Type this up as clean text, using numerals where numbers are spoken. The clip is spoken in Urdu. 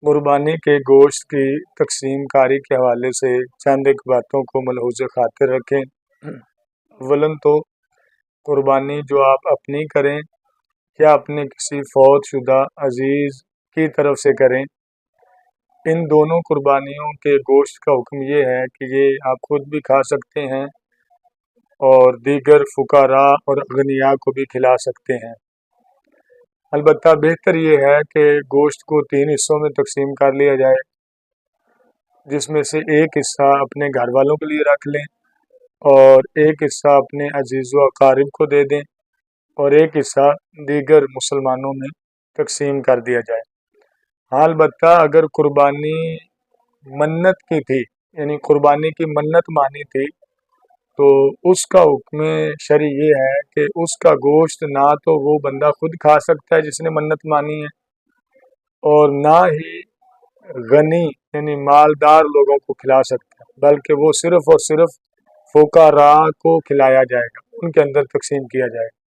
قربانی کے گوشت کی تقسیم کاری کے حوالے سے چند ایک باتوں کو ملحوظ خاطر رکھیں۔ اولاً تو قربانی جو آپ اپنی کریں یا اپنے کسی فوت شدہ عزیز کی طرف سے کریں، ان دونوں قربانیوں کے گوشت کا حکم یہ ہے کہ یہ آپ خود بھی کھا سکتے ہیں اور دیگر فقراء اور اغنیاء کو بھی کھلا سکتے ہیں۔ البتہ بہتر یہ ہے کہ گوشت کو 3 حصوں میں تقسیم کر لیا جائے، جس میں سے ایک حصہ اپنے گھر والوں کے لیے رکھ لیں اور ایک حصہ اپنے عزیز و اقارب کو دے دیں اور ایک حصہ دیگر مسلمانوں میں تقسیم کر دیا جائے۔ ہاں، البتہ اگر قربانی منت کی تھی، یعنی قربانی کی منت مانی تھی، تو اس کا حکم شرعی یہ ہے کہ اس کا گوشت نہ تو وہ بندہ خود کھا سکتا ہے جس نے منت مانی ہے، اور نہ ہی غنی یعنی مالدار لوگوں کو کھلا سکتا ہے، بلکہ وہ صرف اور صرف فقراء کو کھلایا جائے گا، ان کے اندر تقسیم کیا جائے گا۔